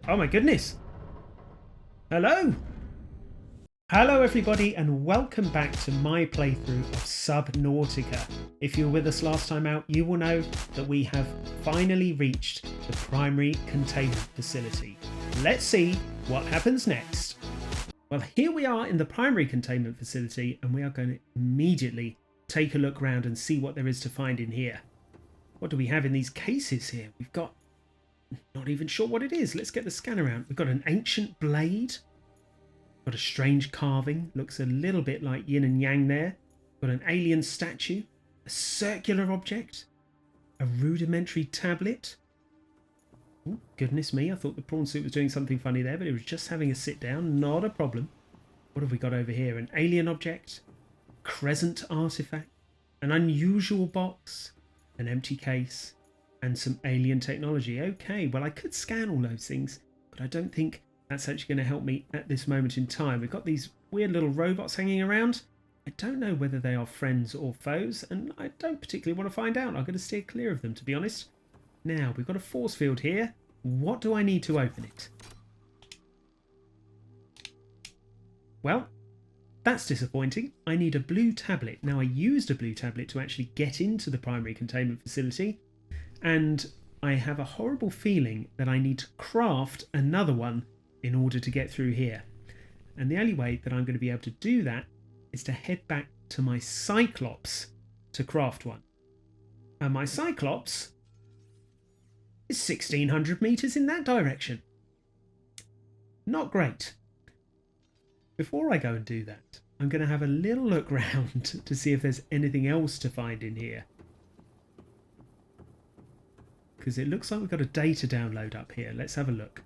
Oh my goodness. Hello. Hello everybody and welcome back to my playthrough of Subnautica. If you were with us last time out, you will know that we have finally reached the Primary Containment Facility. Let's see what happens next. Well, here we are in the Primary Containment Facility and we are going to immediately take a look around and see what there is to find in here. What do we have in these cases here? We've got, not even sure what it is. Let's get the scanner out. We've got an ancient blade. Got a strange carving, looks a little bit like yin and yang there. Got an alien statue, a circular object, a rudimentary tablet. Oh, goodness me, I thought the prawn suit was doing something funny there, but it was just having a sit down, not a problem. What have we got over here? An alien object, crescent artifact, an unusual box, an empty case, and some alien technology. Okay, well I could scan all those things, but I don't think that's actually going to help me at this moment in time. We've got these weird little robots hanging around. I don't know whether they are friends or foes, and I don't particularly want to find out. I'm going to steer clear of them, to be honest. Now, we've got a force field here. What do I need to open it? Well, that's disappointing. I need a blue tablet. Now, I used a blue tablet to actually get into the Primary Containment Facility, and I have a horrible feeling that I need to craft another one in order to get through here. And the only way that I'm going to be able to do that is to head back to my Cyclops to craft one. And my Cyclops is 1600 meters in that direction. Not great. Before I go and do that, I'm going to have a little look round to see if there's anything else to find in here. Because it looks like we've got a data download up here. Let's have a look.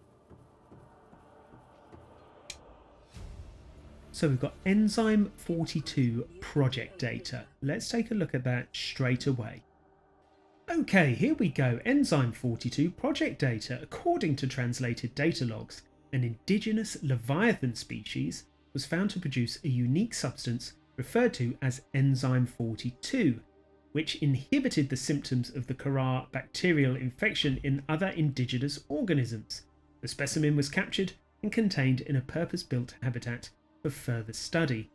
So we've got Enzyme 42 project data. Let's take a look at that straight away. Okay, here we go. Enzyme 42 project data. According to translated data logs, an indigenous Leviathan species was found to produce a unique substance referred to as Enzyme 42, which inhibited the symptoms of the Kara bacterial infection in other indigenous organisms. The specimen was captured and contained in a purpose-built habitat for further study.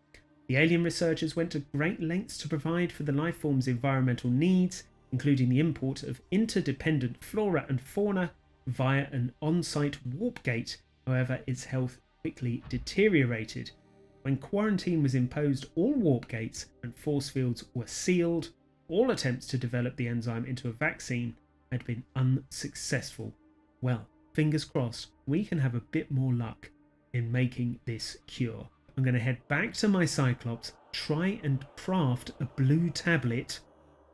The alien researchers went to great lengths to provide for the life form's environmental needs, including the import of interdependent flora and fauna via an on-site warp gate. However, its health quickly deteriorated. When quarantine was imposed, all warp gates and force fields were sealed. All attempts to develop the enzyme into a vaccine had been unsuccessful. Well, fingers crossed, we can have a bit more luck in making this cure. I'm going to head back to my Cyclops, try and craft a blue tablet,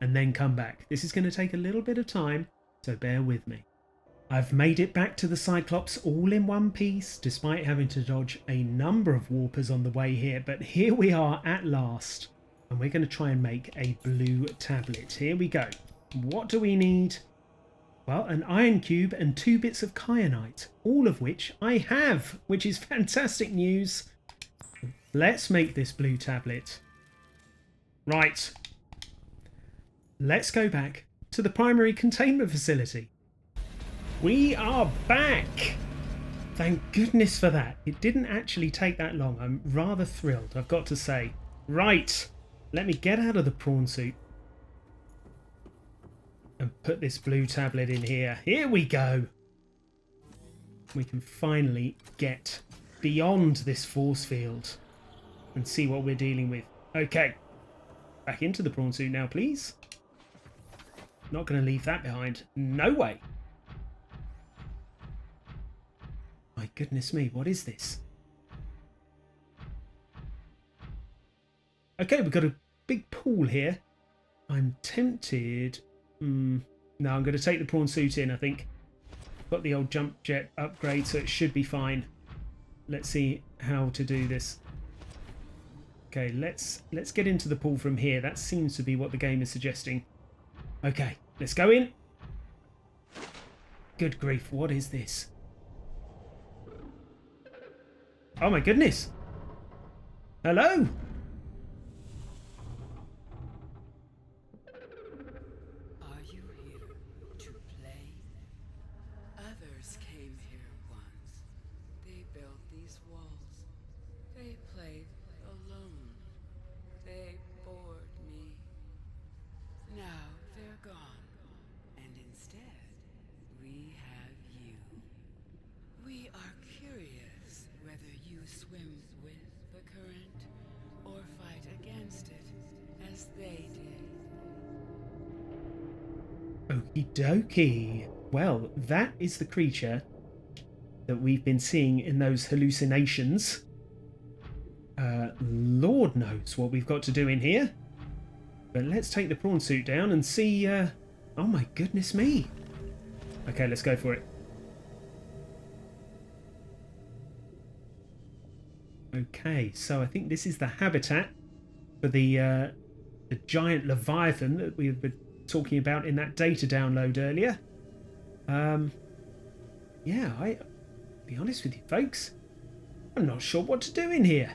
and then come back. This is going to take a little bit of time, so bear with me. I've made it back to the Cyclops all in one piece, despite having to dodge a number of warpers on the way here, but here we are at last, and we're going to try and make a blue tablet. Here we go. What do we need? Well, an iron cube and 2 bits of kyanite, all of which I have, which is fantastic news. Let's make this blue tablet. Right. Let's go back to the Primary Containment Facility. We are back! Thank goodness for that. It didn't actually take that long. I'm rather thrilled, I've got to say. Right. Let me get out of the prawn suit and put this blue tablet in here. Here we go. We can finally get beyond this force field and see what we're dealing with. Okay. Back into the prawn suit now, please. Not going to leave that behind. No way. My goodness me, what is this? Okay, we've got a big pool here. I'm tempted. No, I'm going to take the prawn suit in, I think. Got the old jump jet upgrade, so it should be fine. Let's see how to do this. Okay, let's get into the pool from here. That seems to be what the game is suggesting. Okay, let's go in. Good grief, what is this? Oh my goodness. Hello? Are you here to play? Others came here once. built these walls. They played alone. They bored me. Now they're gone. And instead, we have you. We are curious whether you swim with the current or fight against it, as they did. Okie dokie. Well, that is the creature that we've been seeing in those hallucinations. Lord knows what we've got to do in here. But let's take the prawn suit down and see... oh my goodness me. Okay, let's go for it. Okay, so I think this is the habitat for the giant Leviathan that we were talking about in that data download earlier. Yeah, I'll be honest with you folks, I'm not sure what to do in here.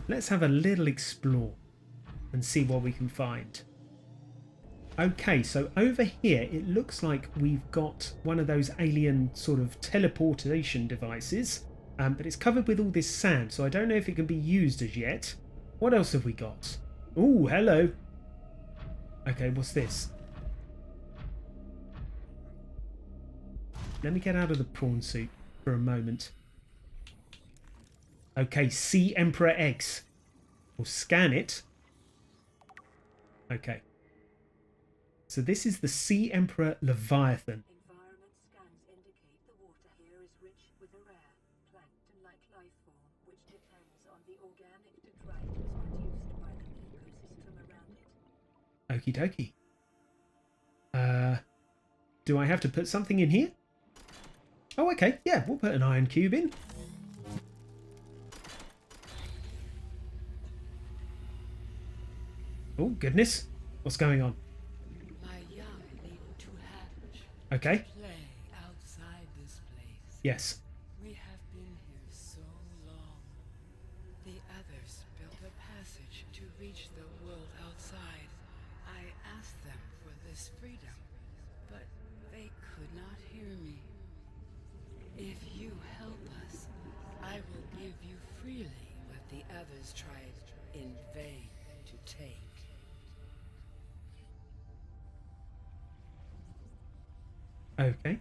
Let's have a little explore and see what we can find. Okay, so over here it looks like we've got one of those alien sort of teleportation devices, but it's covered with all this sand, so I don't know if it can be used as yet. What else have we got? Oh, hello. Okay, what's this? Let me get out of the prawn suit for a moment. Okay, Sea Emperor eggs. We'll scan it. Okay. So this is the Sea Emperor Leviathan. Environment scans indicate the water here is rich with a rare plankton-like life form which depends on the organic detritus produced by the ecosystem around it. Okie dokie. Do I have to put something in here? Oh, okay. Yeah, we'll put an iron cube in. Oh, goodness. What's going on? My young need to hatch. Okay. Play outside this place. Yes. We have been here so long. The others built a passage to reach the world outside. I asked them for this freedom, but they could not hear me. If you help us, I will give you freely what the others tried in vain to take. Okay.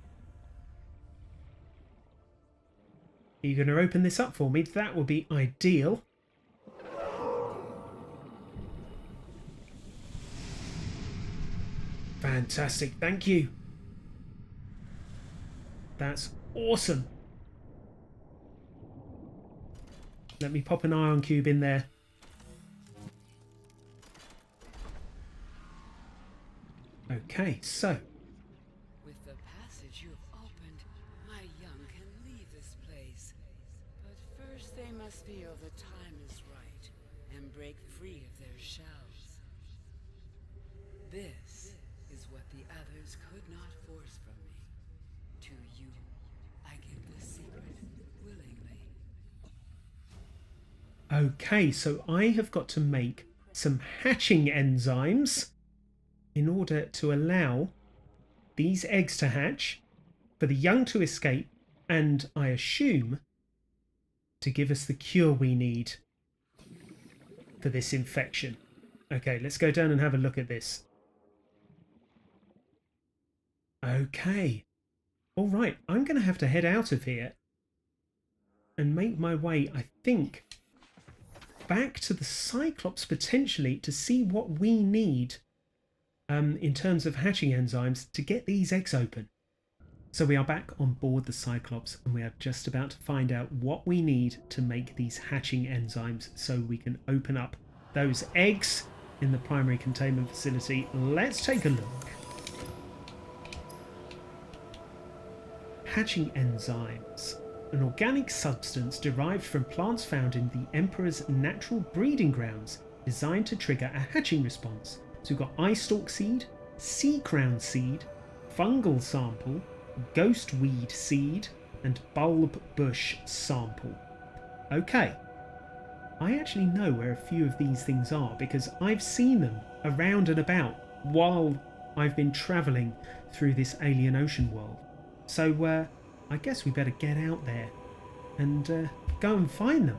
Are you going to open this up for me? That would be ideal. Fantastic, thank you. That's awesome. Let me pop an ion cube in there. Okay, so With the passage you have opened, my young can leave this place. But first they must feel the time is right and break free of their shells. This is what the others could not force from me. To you, I give the secret willingly. okay, so I have got to make some hatching enzymes in order to allow these eggs to hatch, for the young to escape, and I assume to give us the cure we need for this infection. Okay, let's go down and have a look at this. Okay. All right, I'm going to have to head out of here and make my way, I think, back to the Cyclops potentially to see what we need in terms of hatching enzymes to get these eggs open. So we are back on board the Cyclops and we are just about to find out what we need to make these hatching enzymes so we can open up those eggs in the primary containment facility. Let's take a look. Hatching enzymes. An organic substance derived from plants found in the Emperor's natural breeding grounds, designed to trigger a hatching response. So we've got eye stalk seed, sea crown seed, fungal sample, ghost weed seed, and bulb bush sample. Okay, I actually know where a few of these things are because I've seen them around and about while I've been travelling through this alien ocean world. So I guess we better get out there and go and find them.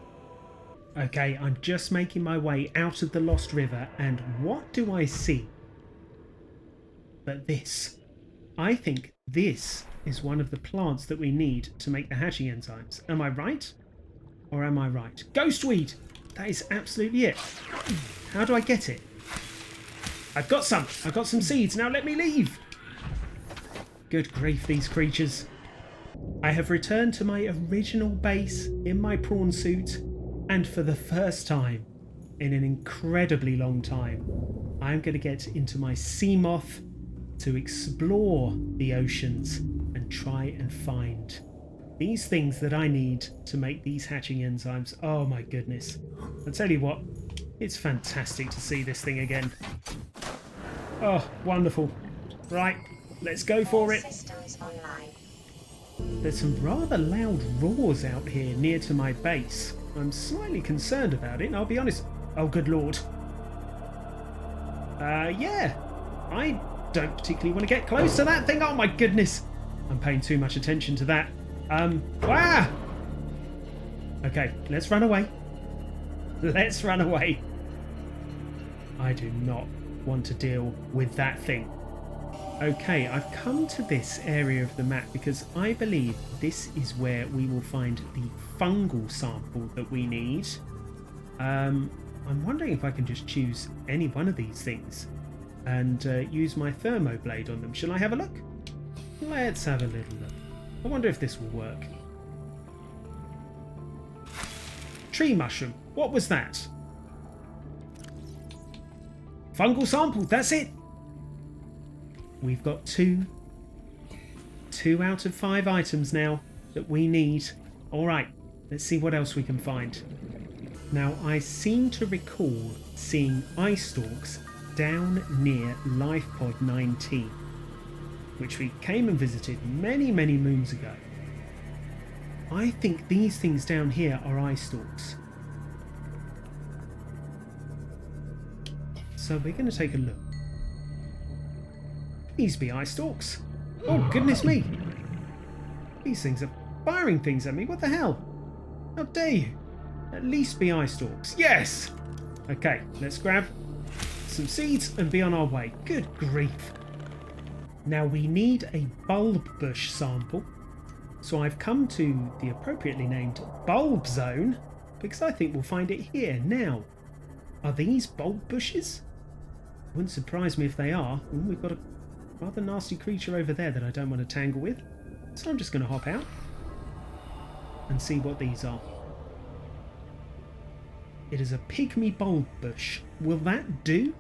Okay, I'm just making my way out of the Lost River, and what do I see? But this. I think this is one of the plants that we need to make the hatching enzymes. Am I right? Or am I right? Ghostweed! That is absolutely it. How do I get it? I've got some! I've got some seeds, now let me leave! Good grief, these creatures. I have returned to my original base in my prawn suit, and for the first time in an incredibly long time, I'm going to get into my sea moth to explore the oceans and try and find these things that I need to make these hatching enzymes. Oh my goodness. I'll tell you what, it's fantastic to see this thing again. Oh, wonderful. Right, let's go for it. There's some rather loud roars out here near to my base. I'm slightly concerned about it, and I'll be honest. Oh, good lord. Yeah. I don't particularly want to get close to that thing. Oh my goodness. I'm paying too much attention to that. Ah! Okay, let's run away. Let's run away. I do not want to deal with that thing. Okay, I've come to this area of the map because I believe this is where we will find the fungal sample that we need. I'm wondering if I can just choose any one of these things and use my thermoblade on them. Shall I have a look? Let's have a little look. I wonder if this will work. Tree mushroom. What was that? Fungal sample. That's it. We've got two out of 5 items now that we need. All right, let's see what else we can find. Now, I seem to recall seeing ice stalks down near Life Pod 19, which we came and visited many, many moons ago. I think these things down here are ice stalks. So we're going to take a look. These be ice stalks. Oh, goodness me. These things are firing things at me. What the hell? How dare you? At least be ice stalks. Yes! Okay, let's grab some seeds and be on our way. Good grief. Now we need a bulb bush sample. So I've come to the appropriately named bulb zone because I think we'll find it here. Now, are these bulb bushes? Wouldn't surprise me if they are. Ooh, we've got a rather nasty creature over there that I don't want to tangle with. So I'm just going to hop out and see what these are. It is a pygmy bulb bush. Will that do?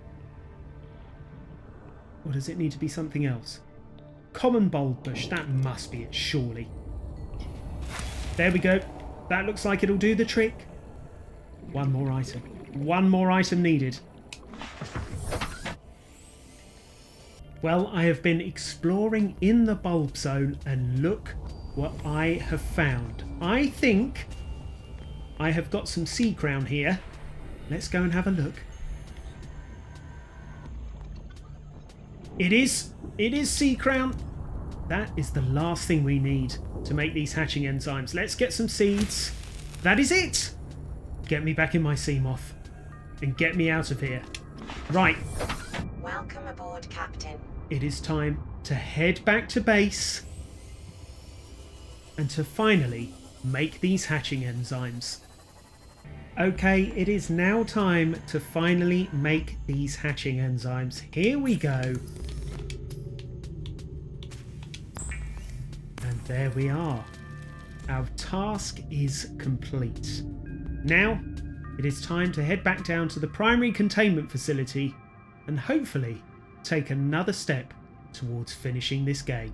Or does it need to be something else? Common bulb bush. That must be it, surely. There we go. That looks like it'll do the trick. One more item. One more item needed. Well, I have been exploring in the bulb zone and look what I have found. I think I have got some sea crown here. Let's go and have a look. It is sea crown. That is the last thing we need to make these hatching enzymes. Let's get some seeds. That is it. Get me back in my sea moth and get me out of here. Right. Welcome aboard, Captain. It is time to head back to base and to finally make these hatching enzymes. Okay, it is now time to finally make these hatching enzymes. Here we go. And there we are. Our task is complete. Now, it is time to head back down to the Primary Containment Facility and hopefully take another step towards finishing this game.